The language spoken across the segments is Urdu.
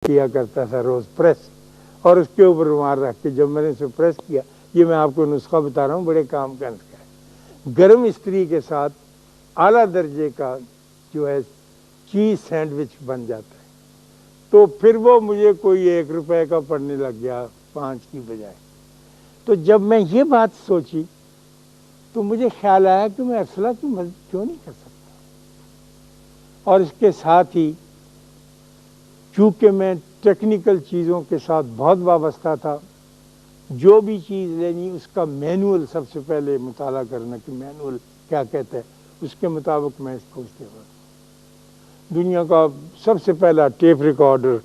کیا کرتا تھا روز پریس، اور اس کے اوپر رومال رکھ کے جب میں نے اسے پریس کیا، یہ میں آپ کو نسخہ بتا رہا ہوں، بڑے کام کا نسخہ ہے، گرم استری کے ساتھ اعلیٰ درجے کا جو ہے چیز سینڈوچ بن جاتا ہے۔ تو پھر وہ مجھے کوئی 1 روپے کا پڑنے لگ گیا 5 کی بجائے۔ تو جب میں یہ بات سوچی تو مجھے خیال آیا کہ میں ارسلہ کی مدد کیوں نہیں کر سکتا، اور اس کے ساتھ ہی چونکہ میں ٹیکنیکل چیزوں کے ساتھ بہت وابستہ تھا، جو بھی چیز لینی اس کا مینول سب سے پہلے مطالعہ کرنا کہ مینول کیا کہتا ہے، اس کے مطابق میں اس کو استعمال۔ دنیا کا سب سے پہلا ٹیپ ریکارڈر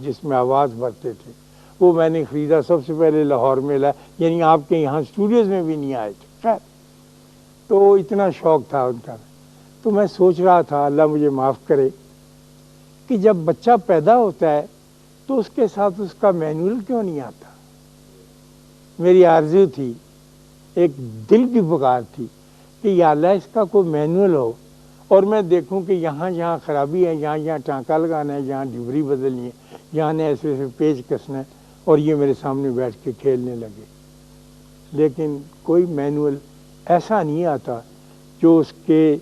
جس میں آواز بھرتے تھے وہ میں نے خریدا، سب سے پہلے لاہور میں لایا، یعنی آپ کے یہاں اسٹوڈیوز میں بھی نہیں آئے تھے، خیر تو اتنا شوق تھا ان کا۔ تو میں سوچ رہا تھا اللہ مجھے معاف کرے کہ جب بچہ پیدا ہوتا ہے تو اس کے ساتھ اس کا مینول کیوں نہیں آتا۔ میری آرزو تھی، ایک دل کی پکار تھی کہ یا اللہ اس کا کوئی مینول ہو، اور میں دیکھوں کہ یہاں جہاں خرابی ہے، یہاں جہاں ٹانکا لگانا ہے، جہاں ڈبری بدلنی ہے، یہاں نے ایسے ایسے پیچ کسنا ہے، اور یہ میرے سامنے بیٹھ کے کھیلنے لگے۔ لیکن کوئی مینول ایسا نہیں آتا جو اس کے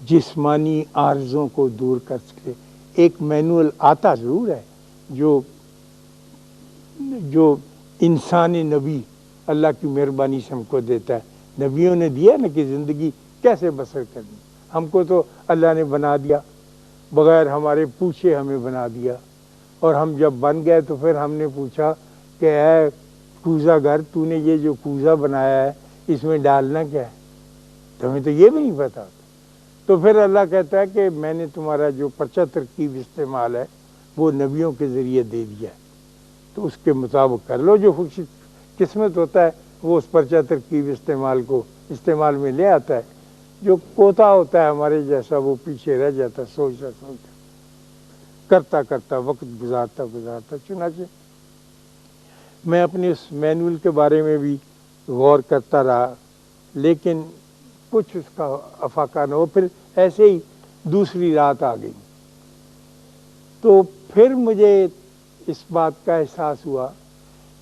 جسمانی عارضوں کو دور کر سکے۔ ایک مینول آتا ضرور ہے جو انسان نبی اللہ کی مہربانی سے ہم کو دیتا ہے، نبیوں نے دیا نا کہ زندگی کیسے بسر کرنی۔ ہم کو تو اللہ نے بنا دیا، بغیر ہمارے پوچھے ہمیں بنا دیا، اور ہم جب بن گئے تو پھر ہم نے پوچھا کہ اے کوزہ گر، تو نے یہ جو کوزہ بنایا ہے اس میں ڈالنا کیا ہے، تو ہمیں تو یہ بھی نہیں پتا۔ تو پھر اللہ کہتا ہے کہ میں نے تمہارا جو پرچہ ترکیب استعمال ہے وہ نبیوں کے ذریعے دے دیا ہے، تو اس کے مطابق کر لو۔ جو خوش قسمت ہوتا ہے وہ اس پرچہ ترکیب استعمال میں لے آتا ہے، جو کوتا ہوتا ہے ہمارے جیسا وہ پیچھے رہ جاتا، سوچتا کرتا کرتا وقت گزارتا۔ چنانچہ میں اپنے اس مینول کے بارے میں بھی غور کرتا رہا، لیکن کچھ اس کا افاقہ نہ ہو۔ پھر ایسے ہی دوسری رات آ گئی، تو پھر مجھے اس بات کا احساس ہوا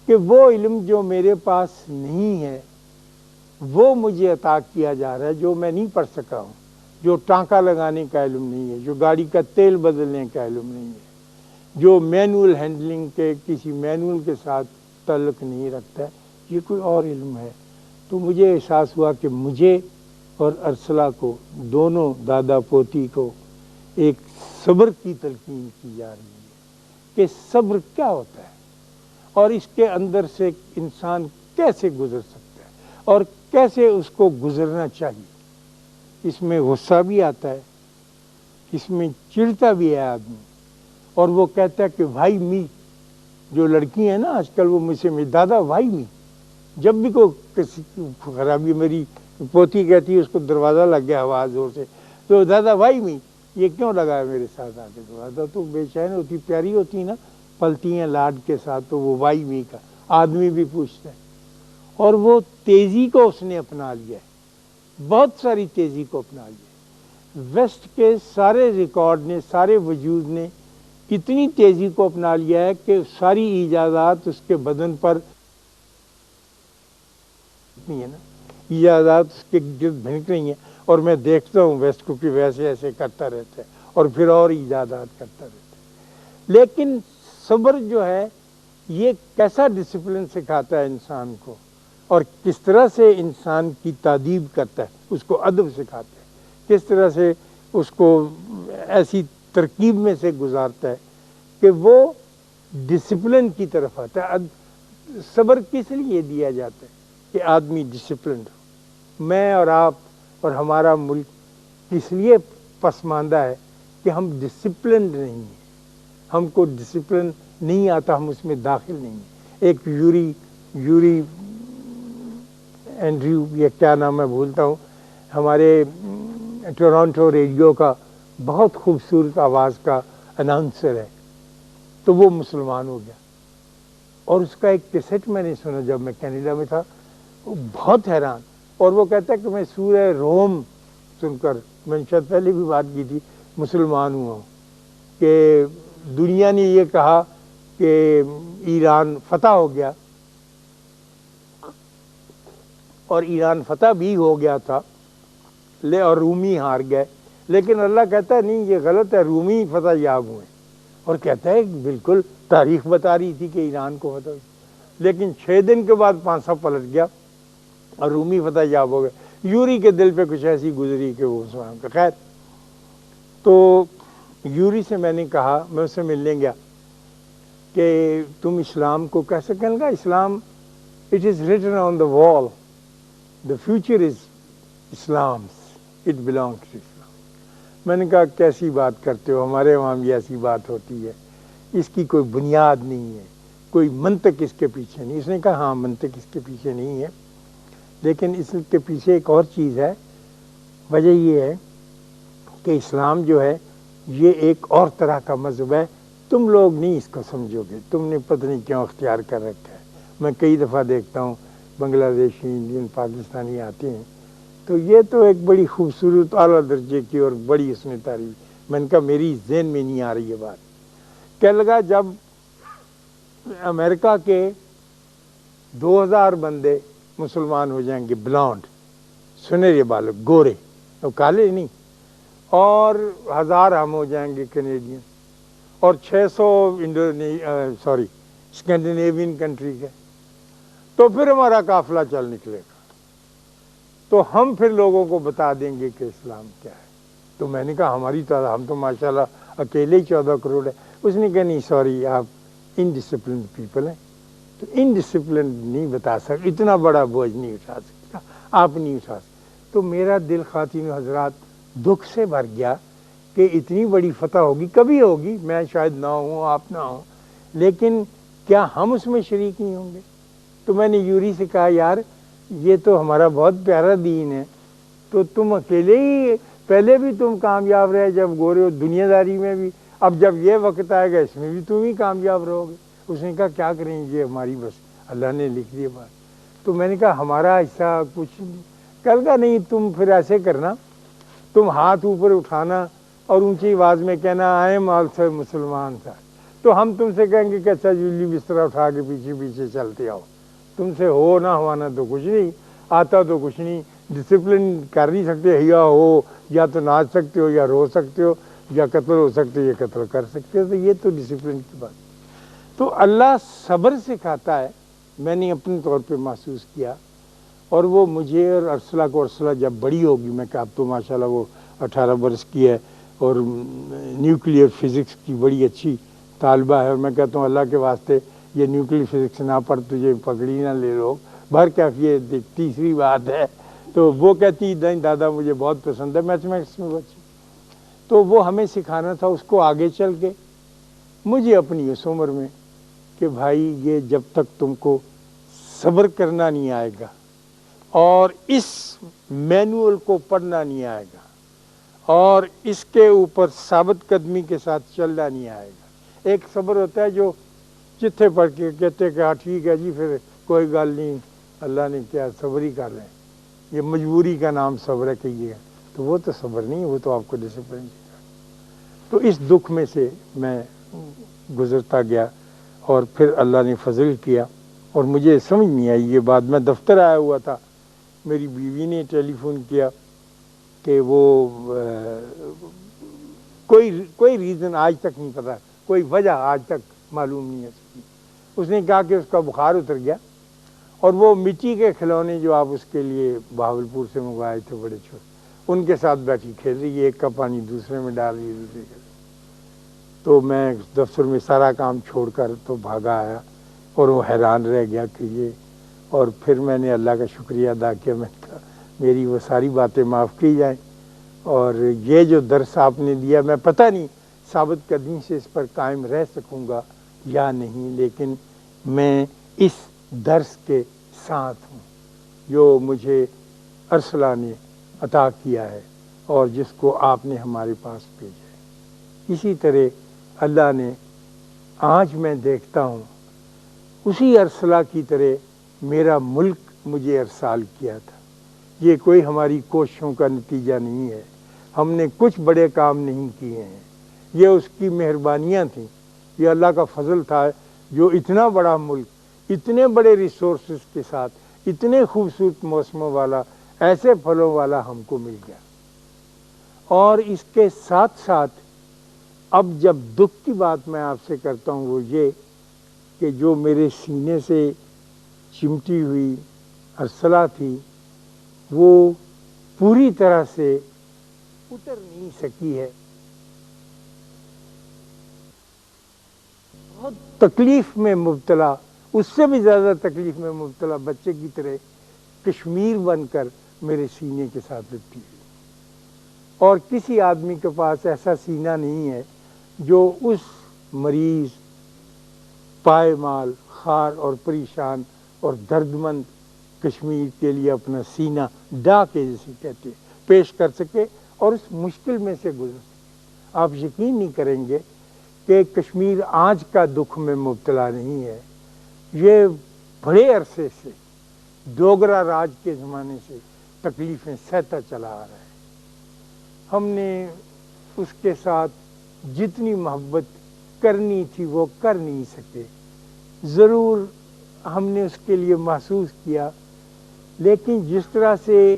کہ وہ علم جو میرے پاس نہیں ہے وہ مجھے عطا کیا جا رہا ہے، جو میں نہیں پڑھ سکا ہوں، جو ٹانکا لگانے کا علم نہیں ہے، جو گاڑی کا تیل بدلنے کا علم نہیں ہے، جو مینول ہینڈلنگ کے کسی مینول کے ساتھ تعلق نہیں رکھتا ہے، یہ کوئی اور علم ہے۔ تو مجھے احساس ہوا کہ مجھے اور ارسلہ کو، دونوں دادا پوتی کو، ایک صبر کی تلقین کی جا رہی ہے کہ صبر کیا ہوتا ہے، اور اس کے اندر سے انسان کیسے گزر سکتا ہے، اور کیسے اس کو گزرنا چاہیے۔ اس میں غصہ بھی آتا ہے، اس میں چڑھتا بھی ہے آدمی، اور وہ کہتا ہے کہ بھائی می، جو لڑکی ہیں نا آج کل وہ مجھ سے دادا بھائی می، جب بھی کوئی کسی خرابی، میری پوتی کہتی ہے اس کو دروازہ لگ گیا آواز زور سے، تو دادا بھائی می یہ کیوں لگا ہے میرے ساتھ آ کے دروازہ، تو بے چین ہوتی، پیاری ہوتی نا، پلتی ہیں لاڈ کے ساتھ، تو وہ وائی می کا آدمی بھی پوچھتا ہے۔ اور وہ تیزی کو اس نے اپنا لیا ہے، بہت ساری تیزی کو اپنا لیا ہے۔ ویسٹ کے سارے ریکارڈ نے، سارے وجود نے اتنی تیزی کو اپنا لیا ہے کہ ساری ایجادات اس کے بدن پر نہیں ہے نا، ایجادات اس کے گرد بھنک رہی ہیں، اور میں دیکھتا ہوں ویسٹ کو کہ ویسے ایسے کرتا رہتا ہے، اور پھر اور ایجادات کرتا رہتا ہے۔ لیکن صبر جو ہے یہ کیسا ڈسپلن سکھاتا ہے انسان کو، اور کس طرح سے انسان کی تادیب کرتا ہے، اس کو ادب سکھاتا ہے، کس طرح سے اس کو ایسی ترکیب میں سے گزارتا ہے کہ وہ ڈسپلن کی طرف آتا ہے۔ صبر کس لیے دیا جاتا ہے کہ آدمی ڈسپلنڈ ہو۔ میں اور آپ اور ہمارا ملک اس لیے پسماندہ ہے کہ ہم ڈسپلنڈ نہیں ہیں، ہم کو ڈسپلن نہیں آتا، ہم اس میں داخل نہیں ہیں۔ ایک یوری اینڈریو، یہ کیا نام ہے بھولتا ہوں، ہمارے ٹورانٹو ریڈیو کا بہت خوبصورت آواز کا اناؤنسر ہے، تو وہ مسلمان ہو گیا، اور اس کا ایک کیسٹ میں نے سنا جب میں کینیڈا میں تھا، وہ بہت حیران، اور وہ کہتا ہے کہ میں سورہ روم سن کر، میں نے شاید پہلے بھی بات کی تھی، مسلمان ہوا ہوں، کہ دنیا نے یہ کہا کہ ایران فتح ہو گیا، اور ایران فتح بھی ہو گیا تھا اور رومی ہار گئے، لیکن اللہ کہتا ہے نہیں، یہ غلط ہے، رومی فتح یاب ہوئے، اور کہتا ہے بالکل تاریخ بتا رہی تھی کہ ایران کو فتح ہوئی، لیکن 6 دن کے بعد پانسا پلٹ گیا اور رومی فتح یاب ہو گئے۔ یوری کے دل پہ کچھ ایسی گزری کہ وہ خیر، تو یوری سے میں نے کہا، میں اس سے ملنے گیا کہ تم اسلام کو کیسے کہنے گا؟ Islam it is written on the wall, the future is Islam, it belongs to Islam. میں نے کہا کیسی بات کرتے ہو، ہمارے وہاں بھی ایسی بات ہوتی ہے، اس کی کوئی بنیاد نہیں ہے، کوئی منطق اس کے پیچھے نہیں۔ اس نے کہا ہاں منطق اس کے پیچھے نہیں ہے، لیکن اس کے پیچھے ایک اور چیز ہے۔ وجہ یہ ہے کہ اسلام جو ہے یہ ایک اور طرح کا مذہب ہے، تم لوگ نہیں اس کو سمجھو گے، تم نے پتہ نہیں کیوں اختیار کر رکھا ہے۔ میں کئی دفعہ دیکھتا ہوں بنگلہ دیشی، انڈین، پاکستانی آتے ہیں، تو یہ تو ایک بڑی خوبصورت اعلیٰ درجے کی اور بڑی اس نے تعریف، میں نے کہا میری ذہن میں نہیں آ رہی یہ بات۔ کہنے لگا جب امریکہ کے 2000 بندے مسلمان ہو جائیں گے، بلانڈ، سنہرے بالوں، گورے، کالے نہیں، اور 1000 ہم ہو جائیں گے کینیڈین، اور 600 اسکینڈینیوین کنٹری کے، تو پھر ہمارا قافلہ چل نکلے گا، تو ہم پھر لوگوں کو بتا دیں گے کہ اسلام کیا ہے۔ تو میں نے کہا ہماری تعداد، ہم تو ماشاءاللہ اکیلے ہی 14 کروڑ ہے۔ اس نے کہا نہیں سوری، آپ انڈسپلنڈ پیپل ہیں، تو انڈسپلنڈ نہیں بتا سکتے، اتنا بڑا بوجھ نہیں اٹھا سکتا، آپ نہیں اٹھا سکتے۔ تو میرا دل خواتین و حضرات دکھ سے بھر گیا کہ اتنی بڑی فتح ہوگی، کبھی ہوگی، میں شاید نہ ہوں، آپ نہ ہوں، لیکن کیا ہم اس میں شریک نہیں ہوں گے؟ تو میں نے یوری سے کہا یار یہ تو ہمارا بہت پیارا دین ہے، تو تم اکیلے ہی پہلے بھی تم کامیاب رہے جب گورے ہو، دنیا داری میں بھی، اب جب یہ وقت آئے گا اس میں بھی تم ہی کامیاب رہو گے۔ اس نے کہا کیا کریں، یہ ہماری بس اللہ نے لکھ دی بات۔ تو میں نے کہا ہمارا ایسا کچھ نہیں۔ کل کا نہیں، تم پھر ایسے کرنا، تم ہاتھ اوپر اٹھانا اور اونچی آواز میں کہنا آئی ایم آلسو مسلمان تھا، تو ہم تم سے کہیں گے کہ اچھا جولی بستر اٹھا کے پیچھے پیچھے چلتے آؤ، تم سے ہو نہ ہوانا تو کچھ نہیں، آتا تو کچھ نہیں، ڈسپلن کر نہیں سکتے، یا ہو یا تو ناچ سکتے ہو، یا رو سکتے ہو، یا قتل ہو سکتے ہو، یا قتل کر سکتے ہو، تو یہ تو ڈسپلن کی بات۔ تو اللہ صبر سکھاتا ہے، میں نے اپنے طور پہ محسوس کیا، اور وہ مجھے اور ارسلہ کو، ارسلہ جب بڑی ہوگی، میں کہا اب تو ماشاءاللہ وہ 18 برس کی ہے اور نیوکلیئر فزکس کی بڑی اچھی طالبہ ہے، اور میں کہتا ہوں اللہ کے واسطے یہ نیوکلیئر فزکس نہ پڑھ تجھے پگڑی نہ لے لو، بہرکیف یہ تیسری بات ہے۔ تو وہ کہتی نہیں دادا مجھے بہت پسند ہے میتھمیٹکس میں بچی، تو وہ ہمیں سکھانا تھا اس کو آگے چل کے، مجھے اپنی اس عمر میں، کہ بھائی یہ جب تک تم کو صبر کرنا نہیں آئے گا اور اس مینول کو پڑھنا نہیں آئے گا اور اس کے اوپر ثابت قدمی کے ساتھ چلنا نہیں آئے گا۔ ایک صبر ہوتا ہے جو چٹھے پڑھ کے کہتے کہ ہاں ٹھیک ہے جی پھر کوئی گل نہیں، اللہ نے کیا صبر ہی کر لیں، یہ مجبوری کا نام صبر ہے کہیے گا، تو وہ تو صبر نہیں، وہ تو آپ کو ڈسپلن سکھا۔ تو اس دکھ میں سے میں گزرتا گیا، اور پھر اللہ نے فضل کیا، اور مجھے سمجھ نہیں آئی یہ بات، میں دفتر آیا ہوا تھا، میری بیوی نے ٹیلی فون کیا کہ وہ کوئی ریزن آج تک نہیں پتا، کوئی وجہ آج تک معلوم نہیں ہے سکی۔ اس نے کہا کہ اس کا بخار اتر گیا، اور وہ مٹی کے کھلونے جو آپ اس کے لیے بہاولپور سے منگوائے تھے بڑے چھوٹے، ان کے ساتھ بیٹھی کھیل رہی ہے، ایک کا پانی دوسرے میں ڈال رہی ہے، دوسرے کے۔ تو میں دفتر میں سارا کام چھوڑ کر تو بھاگا آیا، اور وہ حیران رہ گیا کہ یہ، اور پھر میں نے اللہ کا شکریہ ادا کیا، میں نے کہا میری وہ ساری باتیں معاف کی جائیں، اور یہ جو درس آپ نے دیا، میں پتہ نہیں ثابت قدمی سے اس پر قائم رہ سکوں گا یا نہیں، لیکن میں اس درس کے ساتھ ہوں جو مجھے ارسلہ نے عطا کیا ہے اور جس کو آپ نے ہمارے پاس بھیجا ہے۔ اسی طرح اللہ نے، آج میں دیکھتا ہوں اسی ارسلہ کی طرح میرا ملک مجھے ارسال کیا تھا، یہ کوئی ہماری کوششوں کا نتیجہ نہیں ہے، ہم نے کچھ بڑے کام نہیں کیے ہیں، یہ اس کی مہربانیاں تھیں، یہ اللہ کا فضل تھا جو اتنا بڑا ملک اتنے بڑے ریسورسز کے ساتھ اتنے خوبصورت موسموں والا ایسے پھلوں والا ہم کو مل گیا۔ اور اس کے ساتھ ساتھ اب جب دکھ کی بات میں آپ سے کرتا ہوں وہ یہ کہ جو میرے سینے سے چمٹی ہوئی ارسلہ تھی وہ پوری طرح سے اتر نہیں سکی ہے۔ بہت تکلیف میں مبتلا، اس سے بھی زیادہ تکلیف میں مبتلا بچے کی طرح کشمیر بن کر میرے سینے کے ساتھ لپٹی ہوئی، اور کسی آدمی کے پاس ایسا سینہ نہیں ہے جو اس مریض پائمال خار اور پریشان اور درد مند کشمیر کے لیے اپنا سینہ ڈا کے جسے کہتے ہیں پیش کر سکے اور اس مشکل میں سے گزر سکے۔ آپ یقین نہیں کریں گے کہ کشمیر آج کا دکھ میں مبتلا نہیں ہے، یہ بڑے عرصے سے ڈوگرا راج کے زمانے سے تکلیفیں سہتا چلا آ رہا ہے۔ ہم نے اس کے ساتھ جتنی محبت کرنی تھی وہ کر نہیں سکے، ضرور ہم نے اس کے لیے محسوس کیا، لیکن جس طرح سے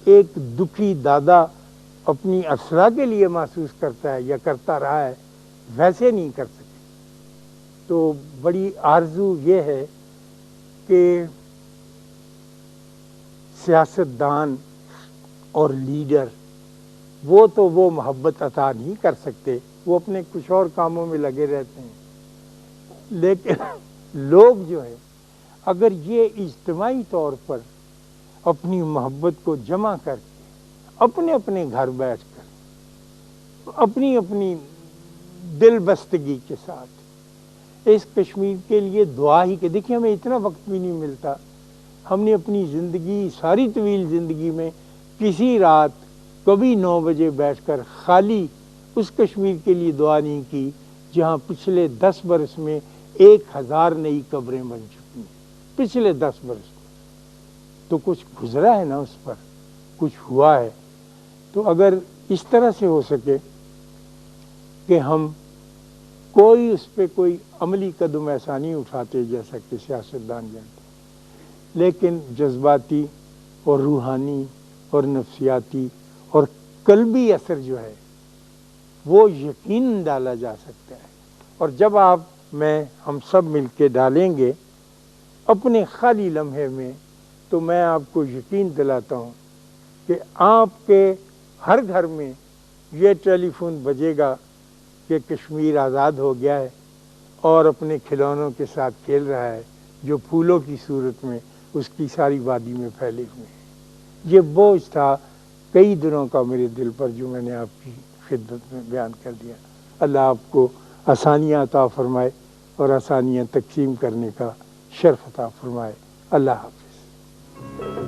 ایک دکھی دادا اپنی ارسلہ کے لیے محسوس کرتا ہے یا کرتا رہا ہے ویسے نہیں کر سکے۔ تو بڑی آرزو یہ ہے کہ سیاستدان اور لیڈر وہ تو وہ محبت عطا نہیں کر سکتے، وہ اپنے کچھ اور کاموں میں لگے رہتے ہیں، لیکن لوگ جو ہے اگر یہ اجتماعی طور پر اپنی محبت کو جمع کر کے اپنے اپنے گھر بیٹھ کر اپنی اپنی دل بستگی کے ساتھ اس کشمیر کے لیے دعا ہی کہ دیکھیں ہمیں اتنا وقت بھی نہیں ملتا، ہم نے اپنی زندگی ساری طویل زندگی میں کسی رات کبھی 9 بجے بیٹھ کر خالی اس کشمیر کے لیے دعا نہیں کی جہاں پچھلے 10 برس میں 1000 نئی قبریں بن چکی ہیں، پچھلے 10 برس میں تو کچھ گزرا ہے نا، اس پر کچھ ہوا ہے۔ تو اگر اس طرح سے ہو سکے کہ ہم کوئی اس پہ کوئی عملی قدم ایسا نہیں اٹھاتے جیسا کہ سیاستدان جانتے، لیکن جذباتی اور روحانی اور نفسیاتی اور قلبی اثر جو ہے وہ یقین ڈالا جا سکتا ہے، اور جب آپ میں ہم سب مل کے ڈالیں گے اپنے خالی لمحے میں تو میں آپ کو یقین دلاتا ہوں کہ آپ کے ہر گھر میں یہ ٹیلی فون بجے گا کہ کشمیر آزاد ہو گیا ہے اور اپنے کھلونوں کے ساتھ کھیل رہا ہے جو پھولوں کی صورت میں اس کی ساری وادی میں پھیلے ہوئے ہیں۔ یہ بوجھ تھا کئی دنوں کا میرے دل پر جو میں نے آپ کی خدمت میں بیان کر دیا۔ اللہ آپ کو آسانیاں عطا فرمائے اور آسانیاں تقسیم کرنے کا شرف عطا فرمائے۔ اللہ حافظ۔